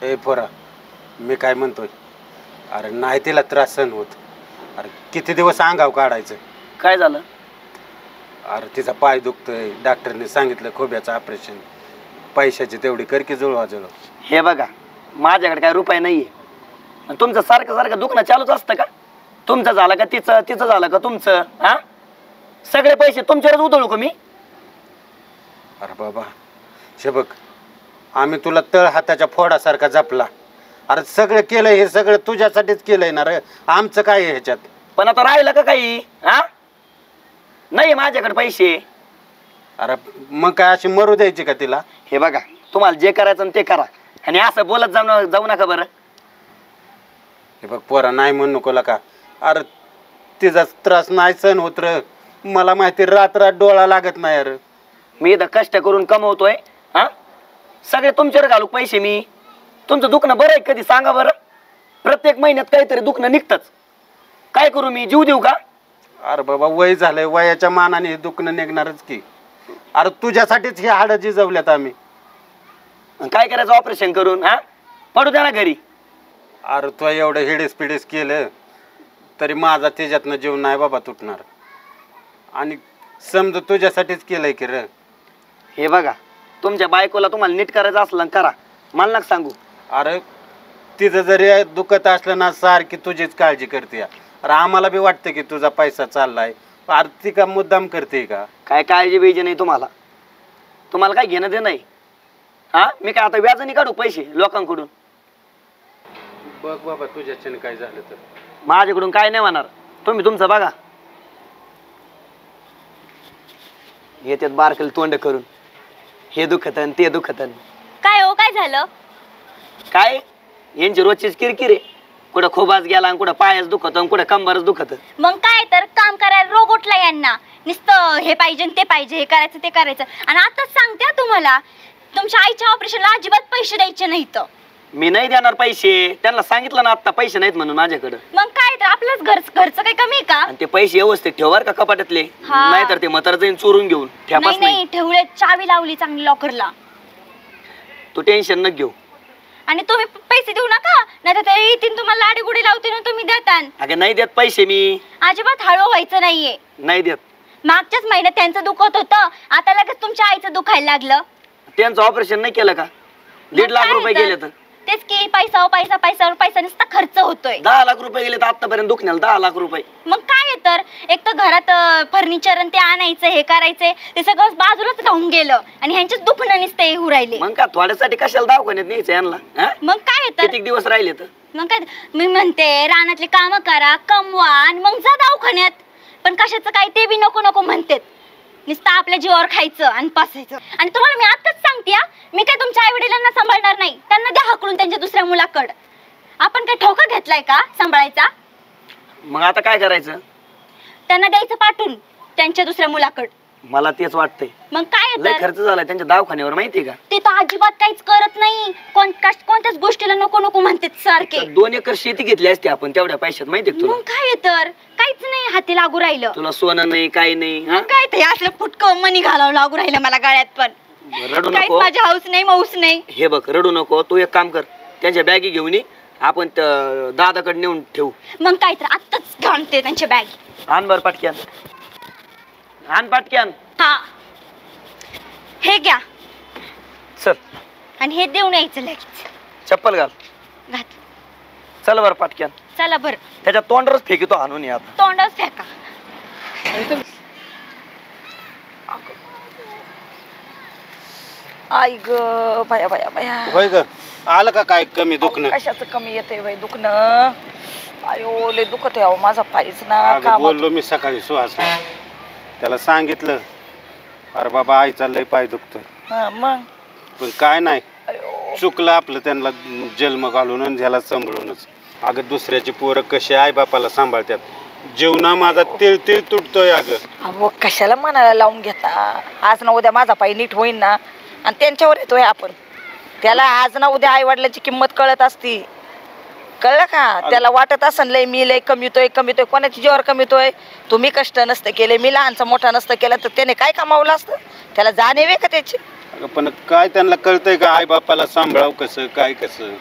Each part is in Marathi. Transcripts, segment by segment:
ए पोरा, मी काय म्हणतोय, अरे नाही तिला त्रास सहन होत. अरे किती दिवस अंगाव काढायचं. काय झालं? अरे तिचा पाय दुखतोय, डॉक्टरने सांगितलं खोब्याचं ऑपरेशन. पैशाची तेवढी कर की जुळवाजुळव. हे बघा, माझ्याकडे काय रुपये नाहीये. तुमचं सारखं सारखं दुखणं चालूच असतं का? तुमचं झालं का तिचं, तिचं झालं का तुमचं? हा, सगळे पैसे तुमच्यावरच उधळू का मी? अरे बाबा शबक, आम्ही तुला तळ हाताच्या फोडासारखा जपला. अरे सगळं केलंय, हे सगळं तुझ्यासाठीच केलंय ना रे. आमचं काय आहे ह्याच्यात? पण आता राहिलं का काही? हा, नाही माझ्याकडे पैसे. अरे मग काय अशी मरू द्यायची का तिला? हे बघा, तुम्हाला जे करायचं ते करा, आणि असं बोलत जाऊ नका बरं. हे बघ पोरा, नाही म्हणू नको का. अरे तिचा त्रास नाही सहन होत र. मला माहिती, रात रात डोळा लागत नाही. अरे मी इथं कष्ट करून कमवतोय, हा, सगळे तुमच्यावर घालू पैसे मी. तुमचं दुखणं बरं आहे कधी सांगा बरं? प्रत्येक महिन्यात काहीतरी दुखणं निघतंच. काय करू मी? जीव देऊ का? अरे बाबा वय झालंय, वयाच्या मानाने हे दुखणं निघणारच की. अरे तुझ्यासाठीच ही हाडं जिजवल्यात आम्ही. काय करायचं ऑपरेशन करून? हा, पडू द्या ना घरी. अरे तू एवढं हिडीस पिडीस केलं तरी माझा त्याच्यातनं जीव नाही बाबा तुटणार. आणि समजा तुझ्यासाठीच केलंय की र. हे बघा, तुमच्या बायकोला तुम्हाला नीट करायचं असलं करा, मला नका सांगू. अरे तिचं जरी दुखत असलं ना, सारखी तुझीच काळजी करते. अरे आम्हाला बी वाटतं की तुझा पैसा चाललाय. अरे ती का मुद्दाम करते का? काय काळजी बिळजी नाही तुम्हाला. तुम्हाला काय घेणं दे नाही. हा, मी काय आता व्याजाने काढू पैसे लोकांकडून? बघ बाबा तुझ्याच्याने काय झालं तर. माझ्याकडून काय नाही होणार, तुम्ही तुमचं बघा. येतात बारकल तोंड करून, हे दुखतन ते दुखतन. काय हो, काय झालं? काय यांची रोजचीच किरकिर आहे. कुठं खोबाच गेला आणि कुठं पायच दुखत, कुठं कंबरच दुखत. मग काय तर, काम करायला रोग उठला यांना. नुसतं हे पाहिजे ते पाहिजे, हे करायचं ते करायचं. आणि आताच सांगते तुम्हाला, तुमच्या आईच्या ऑपरेशनला अजिबात पैसे द्यायचे नाहीत. मी नाही देणार पैसे. त्यांना सांगितलं ना आता पैसे नाहीत म्हणून माझ्याकडे. मग काय तर, आपलंच घरचं काही कमी आहे का? आणि ते पैसे व्यवस्थित ठेवर का कपाटातले, हा. नाहीतर ते म्हातार जाईन चोरून घेऊन. ठेपाच नाही ठेवले, चावी लावली चांगली लॉकरला. तू टेन्शन न घेऊ. आणि तुम्ही पैसे देऊ नका, नाहीतर ते येतील तुम्हाला लाडी गुडी लावतील आणि तुम्ही देतान. अगं नाही देत पैसे मी. अजिबात हळू व्हायचं नाहीये. नाही देत. मागच्याच महिन्यात त्यांचं दुखत होतं, आता लगेच तुमच्या आईचं दुखायला लागलं. त्यांचं ऑपरेशन नाही केलं का? 1.5 लाख रुपये गेले तर. तेच की, पैसा पैसा पैशावर पैसा नुसता खर्च होतोय. 10 लाख रुपये गेले तर आतापर्यंत दुखण्याला 10 लाख रुपये. मग काय तर, एक तर घरात फर्निचर ते आणायचं, हे करायचंय, ते सगळं बाजूलाच राहून गेलं. आणि ह्यांच्याच दुखणं नुसते होऊ राहिले. मग का थोड्यासाठी कशाला दवाखान्यात न्यायचं यांना? मग काय तर, किती दिवस राहिले तर. मग काय मी म्हणते, रानातले काम करा, कमवा आणि मग जा दवाखान्यात. पण कशाचं काय ते बी नको नको म्हणतात. नुसतं आपल्या जीवावर खायचं आणि पासायचं. आणि तुम्हाला मी आताच सांगते, मी काय तुमच्या आई वडिलांना सांभाळणार नाही. त्यांना द्या हाकलून त्यांच्या दुसऱ्या मुलाकडं. आपण काय ठोका घेतलाय का सांभाळायचा? मग आता काय करायचं? त्यांना द्यायचं पाठवून त्यांच्या दुसऱ्या मुलाकडं. मला तेच वाटतंय. मग काय लय खर्च झाला त्यांच्या दवाखान्यावर, माहितीये का? ते तर अजिबात काहीच करत नाही. कोणत्याच गोष्टीला नको नको म्हणतात सारखे. 2 एकर शेती घेतली असते आपण तेवढ्या पैशात, माहितीये तुला? मग काय तर, काहीच नाही हाती लागू राहिलं. तुला सोनं नाही, काही नाही. काय ते असलं फुटकं मनी घालावं लागू राहिलं मला गळ्यात. पण रडू काहीच नको. माझी हौस नाही, मौस नाही. हे बघ, रडू नको. तू एक काम कर, त्यांच्या बॅगी घेऊन ये, आपण दादाकडे नेऊन ठेवू. मग काय तर, आत्ताच घालते त्यांच्या बॅग. आण बर पटक्यान, आण पटक्यान. हा, हे घ्या. चल, आणि हे देऊन यायचं लगेच. चप्पल घाल. घात. चल बर पटक्यान. चला बरं. त्याच्या तोंडवरच फेकितो आणून ये आता. तोंडावर फेका. आई ग बाया बाया बाया. होय ग, आलं का काय कमी दुखणं? कशाचं कमी येते बाई दुखणं? आयो लय दुखत आहे माझा पायच ना. अगं बोललो मी सकाळी सुहास, त्याला सांगितलं, अरे बाबा आईचा लय पाय दुखतोय. मग पण काय नाही, चुकलं आपलं त्यांना जन्म घालून आणि ह्याला सांभाळूनच. अगं दुसऱ्याची पोरं कशी आई बापाला सांभाळतात. जीवना माझा तिळ तिळ तुटतोय. अगं कशाला मनाला लावून घेता? आज ना उद्या माझा पाय नीट होईन ना, आणि त्यांच्यावर येतोय आपण. त्याला आज ना उद्या आई वडिलांची किंमत कळत असती. कळलं का? त्याला वाटत असन लय मी लय कमीतोय. कोणाची जीवावर कमीतोय? तुम्ही कष्ट नसतं केले, मी लहानचा मोठा नसतं केलं तर त्याने काय कमावलं असतं? त्याला जाणीव आहे का त्याची? अगं पण काय त्यांना कळतंय का आई बापाला सांभाळाव कसं काय कसं?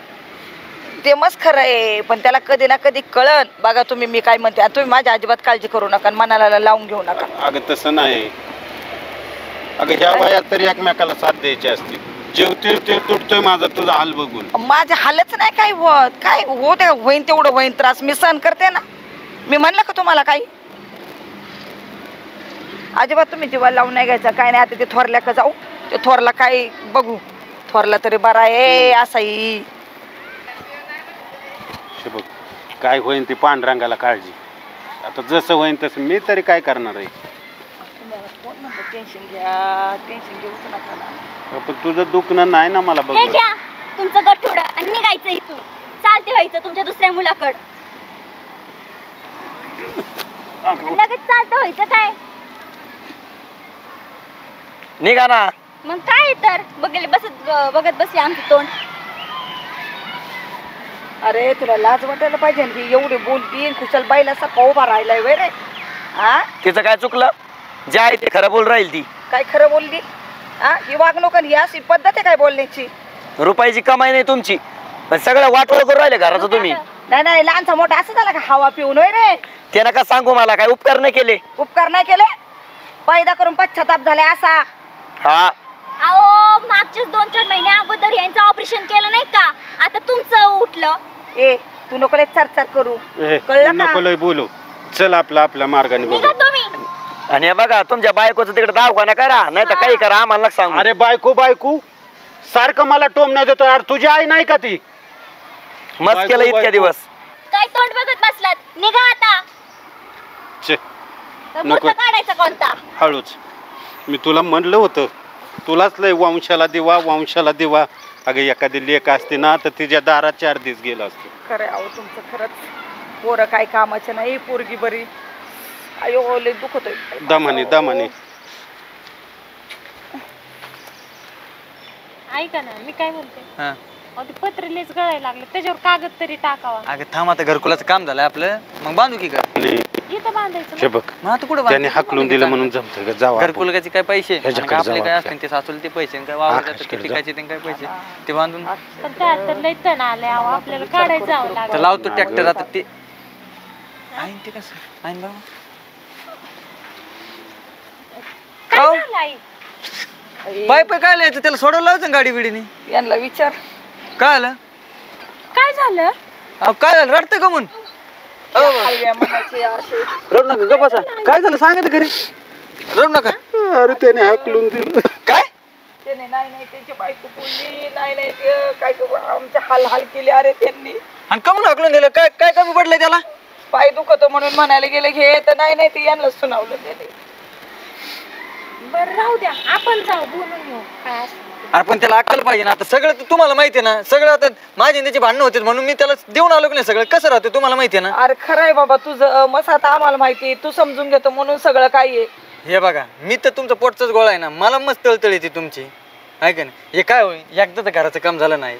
ते मस्त खरं आहे, पण त्याला कधी ना कधी कळन. बघा तुम्ही मी काय म्हणते, आणि तुम्ही माझी अजिबात काळजी करू नका आणि मनाला लावून घेऊ नका. अगं तसं नाही. अगं ह्या वयात तरी एकमेकाला साथ द्यायची असते. जीव ते तुटतोय माझा तुझा हाल बघून. माझे हालच नाही काय होत. काय होत होईन तेवढं होईन त्रास मी सहन करते ना. मी म्हणलं का तुम्हाला काही? अजिबात तुम्ही जीवाला लावून नाही घ्यायचं काय नाही. आता ते थोरल्या का जाऊ, ते थोरला काय बघू. थोरला तरी बरा आहे असाही. बघ काय होईन ती पांडुरंगाला काळजी. आता जसं होईन तसं मी तरी काय करणार आहे. टेन्शन घ्या, टेन्शन घेऊच नका ना. पण तुझं दुखणं नाही ना मला बघ. हे घ्या तुमचं गठुडं आणि निघायचं इथून. चालते व्हायचं तुमच्या दुसऱ्या मुलाकडं. लगेच चालतं व्हायचं काय? निघा ना. मग काय तर बघत बसले आमचं तोंड. अरे तुला लाज वाटायला पाहिजे ना, की एवढी बोलती कुशल बाईला असा उभा राहिलाय वय रे. हा तिचं काय चुकलं? जे आहे ते खरं बोल राहील ती. काय खरं बोलली? हा ही वागणूक आणि ही अशी पद्धत आहे काय बोलण्याची? रुपयाची कमाई नाही तुमची, पण सगळं वाटोळ करून राहिले घराचं तुम्ही. नाही नाही, लहानचा मोठा असं झाला का हवा पिऊन होय रे? ते नका सांगू मला, काय उपकार नाही केले. उपकार नाही केले, पैदा करून पश्चाताप झाले असा. हा अहो मागच्याच 2-4 महिने अगोदर यांचं ऑपरेशन केलं नाही का? आता तुमचं उठलं. ए तू नको लय चरचर करू, ए, कळलं नको का? लय बोलू. चल आपल्या मार्गाने निघा बघू. तुम्ही. आणि हे बघा तुमच्या बायकोचं तिकडे दवाखाना करा, नाही तर काही करा, आम्हाला नका सांगू. अरे बायको सारखं मला टोमण्यात देतो यार. तुझी आई नाही का ती? मस्त केलं इतक्या बायको. दिवस. काय तोंड बघत बसलात? निघा आता. छे, तर नको. मुहूर्त काढायचा कोणता? हळूच. मी तुला म्हणलं होतं, तुलाच लय वंशाला दिवा. अगं एखादी लेक असते ना तर तिच्या दारात 4 दिवस गेला असतो. खरं अहो तुमचं खरंच. पोरं काय कामाचे नाही, पोरगी बरी. अयो लय दुखत आहे. दमाने ऐका ना, मी काय म्हणते, हा. अहो ते पत्र लेच गळायला लागलं, त्याच्यावर कागद तरी टाकावा. अगं थांब, आता घरकुलाचं काम झालंय आपलं, मग बांधू की घर. इथं बांधायचं हे ना. बघ मग आता कुठं त्याने बांधू? हाकलून दिलं म्हणून जमतं का? जाऊ आपण. घरकुलाचे काय पैसे ह्याच्याकडे आणि आपले जाऊ काय आपल्या. असतील ते साचवले ते पैसे आणि काय वावर आकाशकडे जातात ते जाऊ. पिकाचे ते काय पैसे ते बांधून पण त्यात तर लय तण आले अहो, आपल्याला काढायचं जावं तर लागलं. लावतो ट्रॅक्टर. आता ते आईन ते कसं आईन बाबा काय झालं आई? पाय काय लिहायचं त्याला सोडवलं लावायचं गाडी बिडीने. यांना विचार. काय आलं? काय झालं? अहो काय झालं? रडतं का म्हणून? हलव्या मनाचे असे. रडू नका, गप्प बसा. काय झालं सांगा घरी. रडू नका. अरे त्याने हाकलून दिलं. काय त्याने नाही त्याची बायको बोलली नाही ते काय आमचे हाल केले अरे त्यांनी. आणि कमून हाकलून दिलं? काय काय कमी पडलंय त्याला? पाय दुखतो म्हणून म्हणायला गेले घे तर नाही ते यांना सुनावलं त्याने. बरं राहू द्या, आपण जाऊ बोलून घेऊ काय असेल. अरे पण त्याला अक्कल पाहिजे ना. आता सगळं तर तुम्हाला माहिती आहे ना, सगळं आता माझी त्याची भांडणं होते म्हणून मी त्याला देऊन आलो की नाही. सगळं कसं राहतं तुम्हाला माहिती आहे ना. अरे खरंय बाबा तुझं मस्त. आता आम्हाला माहिती तू समजून घेतो म्हणून सगळं काय आहे. हे बघा, मी तर तुमचा पोटचाच गोळा आहे ना. मला मस्त तळतळ येते तुमची, आहे का नाही. हे काय होईल एकदा तर घराचं काम झालं नाही,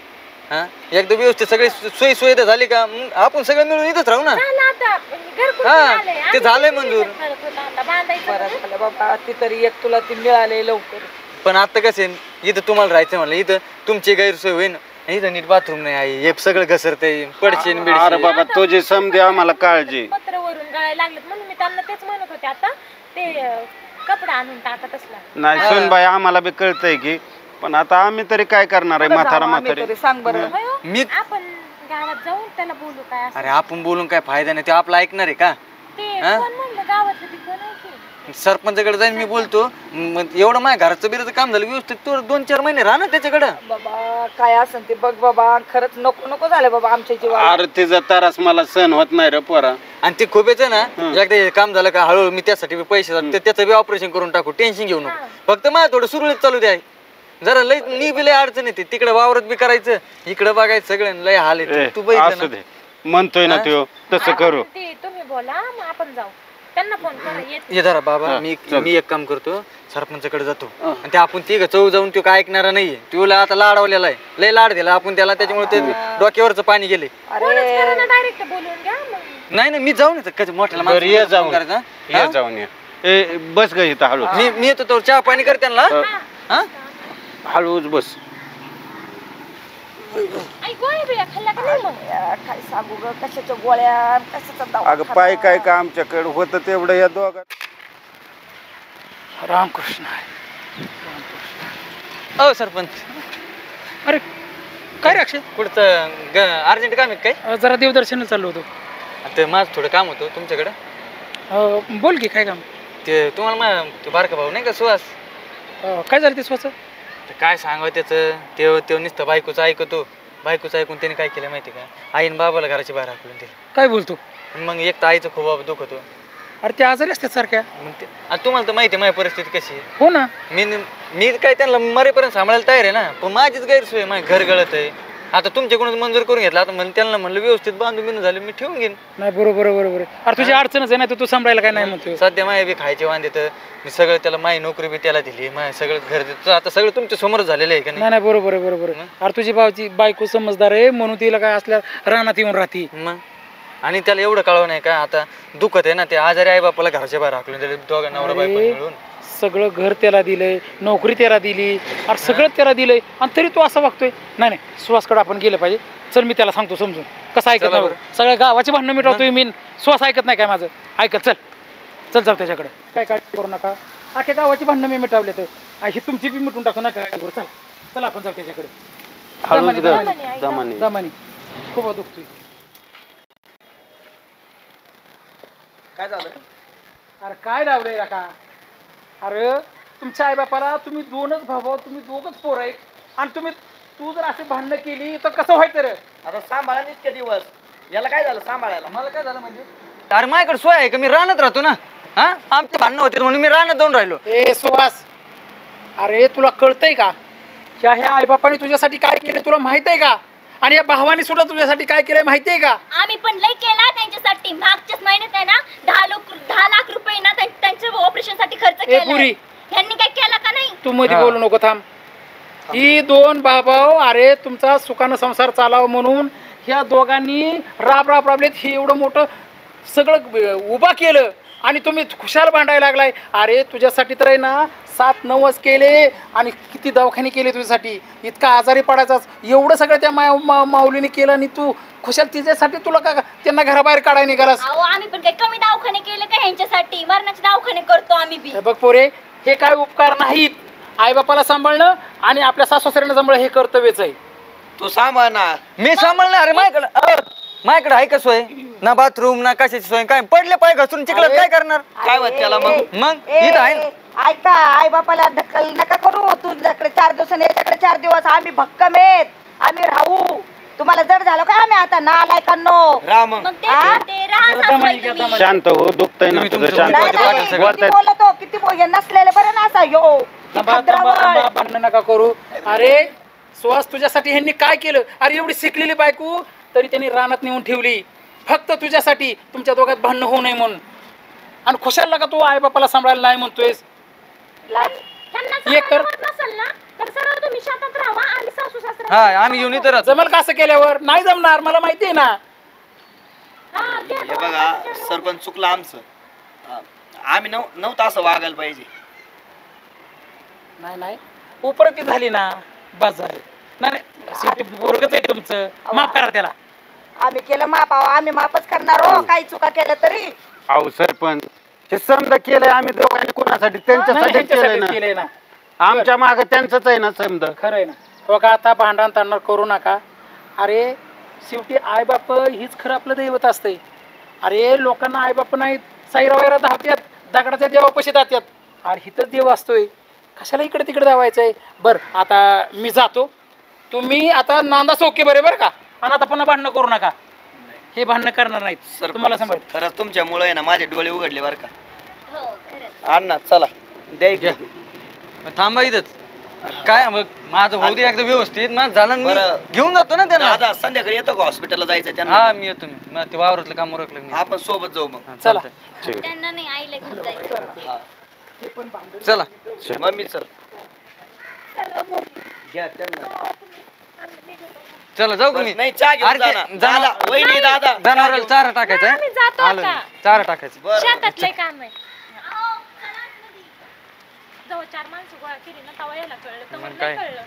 हा एकदा व्यवस्थित सगळी सोयी सुविधा झाली का मग आपण सगळं मिळून इथंच राहू ना. झालं आता, घरकुल हा, झालंय. ते आम्ही झालंय किती मंजूर. घरकुल आता बांधायचं बरं ना. झालं बाबा ती तरी एक तुला ती मिळाले लवकर. पण आता कसं आहे, इथं तुम्हाला राहायचं म्हणलं इथं तुमची गैरसोय होईन. इथं नीट बाथरूम नाही आहे, हे सगळं घसरते पडशीन अरे बिडशीन. बाबा तुझी समजे आम्हाला काळजी. पत्र वरून गळायला लागलेत म्हणून मी त्यांना तेच म्हणत होते. आता ते कपडा आणून टाका तसला. नाही सुनबाई आम्हाला बी कळतंय की, पण आता आम्ही तरी काय करणार आहे? म्हातारा आम्ही म्हातारी. तरी सांग बरं. होय हो? मी आपण गावात जाऊन त्याला बोलू काय असं. अरे आपण बोलून काय फायदा नाही, ते आपलं ऐकणार आहे का? ते हा? कोण म्हणलं गावातलं ते कोण आहे की? सरपंचाकडे जाईन मी बोलतो. मग एवढं माझ्या घरचं बिराचं काम झालं व्यवस्थित, तू 2-4 महिने राहा ना त्याच्याकडं. बाबा काय असेल ते बघ बाबा. खरंच नको झालं बाबा आमच्या जीवाला. अरे तिचा त्रास मला सहन होत नाही रे पोरा. आणि ते खोब्याचं ना एकदा हे काम झालं का हळूहळू मी त्यासाठी पैसे त्याचं बी ऑपरेशन करून टाकू. टेन्शन घेऊ नको. फक्त मला थोडं सुरळीत चालू द्या. जरा लय मी बी लय अडचण येते. तिकडे वावरत बी करायचं, इकडे बघायचं, सगळं लय हाल येते. तू असू बघितलं ना? दे म्हणतोय ना तो तसं करू. ते तुम्ही बोला मग आपण जाऊ. त्यांना फोन करा येत. हे जरा बाबा मी एक काम करतो, सरपंचाकडे जातो आणि ते आपण तिघ चौ जाऊन तो काय ऐकणारा नाहीये. तुला आता लाडवलेला आहे, लय लाड दिला आपण त्याला, त्याच्यामुळे ते डोक्यावरचं पाणी गेले. अरे डायरेक्ट बोलून घ्या मग. नाही नाही मी जाऊन येतो कधी मोठ्याला बरं, ये माणसाला जाऊन. फोन करायचा. ये जाऊन ये. ए बस ग इथं हळू. मी येतो तो चहा पाणी करते ना. हा हळूच बस. आई गोळ्या बिळ्या खाल्ल्या का नाही मग? या, काय सांगू ग कशाच्या गोळ्या कशाचा दवाखाना. अगं पाय काय का आमच्याकडे होतं तेवढं या दोघात. रामकृष्ण हो सरपंच. अरे काय रे अक्षय? पुढचं अर्जंट काम आहे काय? जरा देवदर्शन चाललो होतो. ते माझं थोडं काम होतं तुमच्याकडं. बोल की काय काम? ते तुम्हाला ते बारका भाऊ नाही का सुहास, काय झालं ते स्वचं? ते काय सांगावं त्याचं. ते नुसतं बायकोचं ऐकतो. बायकोचं ऐकून त्याने काय केलं माहिती का, आईन बाबाला घराच्या बाहेर हाकलून दिलं. काय बोलतो? मग एक तर आईचं खूप बाबा दुखतो. अरे ते आजारी असतात सारख्या. मग ते आता तुम्हाला तर माहिती आहे माझी परिस्थिती कशी आहे. हो ना. मी काय त्यांना मरेपर्यंत सांभाळायला तयार आहे ना, पण माझीच गैरसोय. माझं घर गळत आहे. आता तुमच्याकडून मंजूर करून घेतला. आता त्यांना म्हणलं व्यवस्थित बांधून बिनून झालं मी ठेवून घेईन. नाही बरोबर बरोबर. अरे तुझी अडचणच आहे ना, तू सांभाळायला काय नाही म्हणतोय. सध्या माय बी खायचे वांदे तर मी सगळं त्याला माई नोकरी बी त्याला दिली. माय सगळं घर देतो. आता सगळं तुमच्या समोर झालेलं आहे का नाही नाही बरोबर आहे बरोबर आहे. अरे तुझी बायको समजदार आहे म्हणून तिला काय असल्या रानात येऊन राहते. मग आणि त्याला एवढं कळवं नाही का, आता दुखत आहे ना, ते आजारी आई बापाला घराच्या बाहेर हाकलून दिले दोघं नवरा बायको मिळून. सगळं घर त्याला दिलंय, नोकरी त्याला दिली, अरे सगळं त्याला दिलंय आणि तरी तू असं वागतोय. नाही नाही सुहासकडे आपण गेलं पाहिजे. चल मी त्याला सांगतो समजून. कसं ऐकत नाही सगळ्या गावाची भांडणं मिटवतोय मी. सुहास ऐकत नाही काय माझं? ऐकत. चल चल जाऊ त्याच्याकडे. काय काय करू नका. अख्या गावाची भांडणं मी मिटवले तर ही तुमची बी मिटून टाकू नका. काय करू. चल चल आपण जाऊ त्याच्याकडे. दमानी खूप दुखतोय. काय झालं? अरे काय लावलंय का? अरे तुमच्या आईबापाला तुम्ही दोनच भाऊ, तुम्ही दोघच पोर आहे आणि तू जर अशी भांडणं केली तर कसं व्हायचं रे? आता सांभाळा इतके दिवस. याला काय झालं सांभाळायला? मला काय झालं म्हणजे, अरे माझ्याकडे सोय आहे का? मी रानात राहतो ना. हा आमचे भांडणं होते म्हणून मी रानात जाऊन राहिलो. ए सुहास, अरे तुला कळतंय का ह्या आईबापाने तुझ्यासाठी काय केलं तुला माहित आहे का? आणि या भावाने सुद्धा तुझ्यासाठी काय केलंय माहितीये का? आम्ही पण लई केला त्यांच्यासाठी. मागच्याच महिन्यात आहे ना 10 लाख रुपये ना त्यांच्या ऑपरेशन साठी खर्च केला. यांनी काय केलं का नाही? तू मध्ये बोलू नको. थांब. ही दोन भाऊ, अरे तुमचा सुखानं संसार चालावा म्हणून ह्या दोघांनी राबलेत. हे एवढं मोठं सगळं उभा केलं आणि तुम्ही खुशाल भांडायला लागलाय. अरे तुझ्यासाठी तर आहे ना 7 नवस केले आणि किती दवाखाने केले तुझ्यासाठी. इतका आजारी पडायचाच एवढं सगळं त्या माऊलीने केलं आणि तू खुशाल तिच्यासाठी तुला का त्यांना घराबाहेर काढायला निघालास? अहो आम्ही पण काही कमी दवाखाने केले का ह्यांच्यासाठी? मरणाचे दवाखाने करतो आम्ही बी. बघ पोरे, हे काय उपकार नाहीत. आईबापाला सांभाळणं आणि आपल्या सासू-सासऱ्यांना सांभाळणं हे कर्तव्यच आहे. तू सांभाळ ना. मी सांभाळणार. अरे माझ्याकडे आहे का सोय? ना बाथरूम ना कशाची सोय. काय पडले पाय घसरून चिखलात काय करणार? काय होत त्याला मग? मग इथं आहे ना. ऐका आई बापाला ढकल नका करू. तुझ्याकडे 4 दिवस आणि याच्याकडे 4 दिवस. आम्ही भक्कम आहेत. आम्ही राहू. तुम्हाला जड झालं का? आम्ही आता नालायकांनो. राम मग ते राहा सासूबाई तुम्ही. शांत हो. दुखतंय ना तुझं. शांत नाही, नाही, किती बोलतो किती नसलेले बरं ना असा यो भांडण नका करू. अरे सुहास, तुझ्यासाठी ह्यांनी काय केलं? अरे एवढी शिकलेली बायको तरी त्यांनी रानात नेऊन ठेवली फक्त तुझ्यासाठी. तुमच्या दोघात भांडणं होऊ नये म्हणून. आणि खुशाल का तू आई बापाला सांभाळायला नाही म्हणतोयस? एक कर. तुम्ही शेतात राहा आणि सासू सासरा. हा आम्ही येऊन इथं राहतो. जमल का असं केल्यावर? नाही जमणार. मला माहिती आहे ना. हे बघा सरपंच, चुकलं आमचं. आम्ही नव्हतं असं वागायला पाहिजे. नाही नाही उपरती झाली ना, बस झाली. नाही पोरगच आहे तुमचं. माफ करा त्याला. आम्ही केलं माप. आम्ही माफच करणार हो काही चुका केल्या तरी. अहो सरपंच, हे समजा केलंय आम्ही दोघांनी कोणासाठी? त्यांच्यासाठी केलंय ना. आमच्या मागे त्यांचंच आहे ना समजा. खरं आहे ना. बघा आता भांडण तांडण करू नका. अरे शेवटी आईबाप हीच खरं आपलं दैवत असतंय. अरे लोकांना आईबाप नाहीत, साईरा वैरा धावत्यात, दगडाच्या देवापाशी जात्यात. अरे हिथंच देव असतोय. कशाला इकडे तिकडे धावायचंय? बरं आता मी जातो. तुम्ही आता नांदा सोके बरे का? आणि आता पुन्हा भांडणं करू नका. हे भांडणं करणार नाहीत. तुम्हाला सांभाळ. खरंच तुमच्यामुळे आहे ना माझे डोळे उघडले बरं का. हो खरंच. अण्णा चला द्या. थांबा इथंच. काय मग माझं होऊ दे एकदा व्यवस्थित. माझं झालं मी घेऊन जातो ना त्यांना. दादा संध्याकाळी येतो का हॉस्पिटलला जायचं त्यांना? हा मी येतो. मी ते वावरातलं काम उरकलं मी. आपण सोबत जाऊ मग. चला. त्यांना नाही आईला घेऊन जायचं. चला मम्मी चल घ्या त्यांना. चला जाऊ का मी? नाही चहा घेऊन जा ना. दादा वहिनी दादा जनावराला चारा टाकायचा. आम्ही जातो आलो आता. मी. चारा टाकायचं. बरं. शेतातले काम आहे. जेव्हा 4 माणसं गोळा केली ना तेव्हा यायला कळलं तर मग मला काय? नाही कळलं